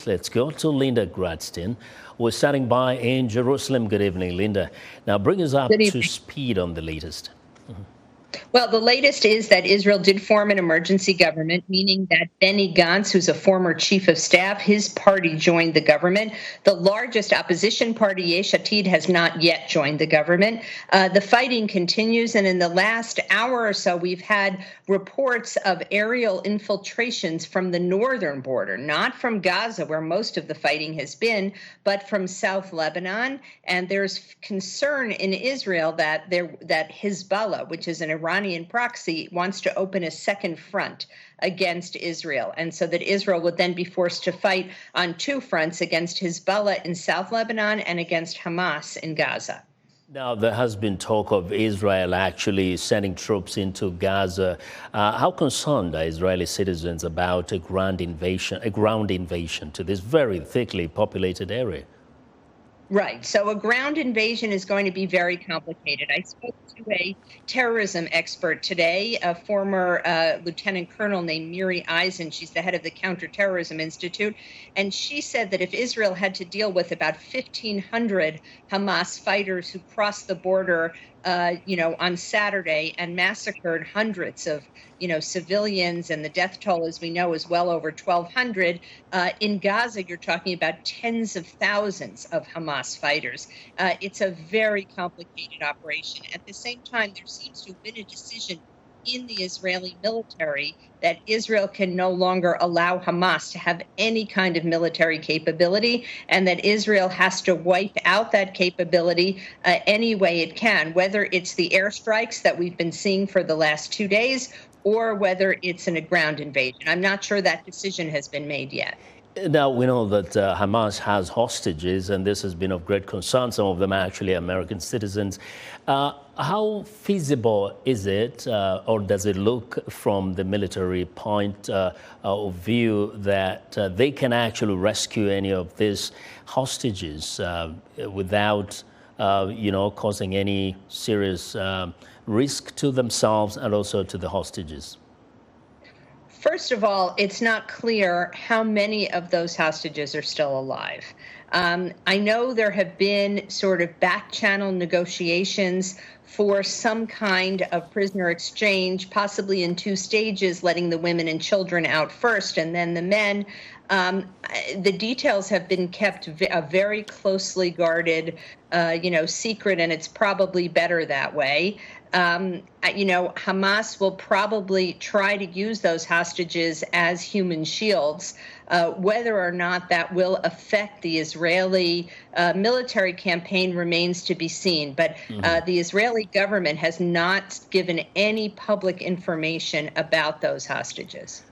Let's go to Linda Gradstein. We're standing by in Jerusalem. Good evening, Linda. Now, bring us up Good to evening. speed on the latest. Well, the latest is that Israel did form an emergency government, meaning that Benny Gantz, who's a former chief of staff, his party joined the government. The largest opposition party, Yesh Atid, has not yet joined the government. The fighting continues, and in the last hour or so, we've had reports of aerial infiltrations from the northern border, not from Gaza, where most of the fighting has been, but from South Lebanon. And there's concern in Israel that Hezbollah, which is an Iranian proxy, wants to open a second front against Israel. And so that Israel would then be forced to fight on two fronts, against Hezbollah in South Lebanon and against Hamas in Gaza. Now, there has been talk of Israel actually sending troops into Gaza. How concerned are Israeli citizens about a ground invasion to this very thickly populated area? Right. So a ground invasion is going to be very complicated. I spoke to a terrorism expert today, a former lieutenant colonel named Miri Eisen. She's the head of the Counterterrorism Institute. And she said that if Israel had to deal with about 1,500 Hamas fighters who crossed the border on Saturday and massacred hundreds of, civilians, and the death toll, as we know, is well over 1,200. In Gaza, you're talking about tens of thousands of Hamas fighters. It's a very complicated operation. At the same time, there seems to have been a decision in the Israeli military that Israel can no longer allow Hamas to have any kind of military capability, and that Israel has to wipe out that capability any way it can, whether it's the airstrikes that we've been seeing for the last 2 days or whether it's a ground invasion. I'm not sure that decision has been made yet. Now, we know that Hamas has hostages, and this has been of great concern. Some of them are actually American citizens. How feasible is it, or does it look from the military point of view, that they can actually rescue any of these hostages without, causing any serious risk to themselves and also to the hostages? First of all, it's not clear how many of those hostages are still alive. I know there have been sort of back-channel negotiations for some kind of prisoner exchange, possibly in 2 stages, letting the women and children out first and then the men. The details have been kept very closely guarded, secret, and it's probably better that way. Hamas will probably try to use those hostages as human shields. Whether or not that will affect the Israeli military campaign remains to be seen. But the Israeli government has not given any public information about those hostages.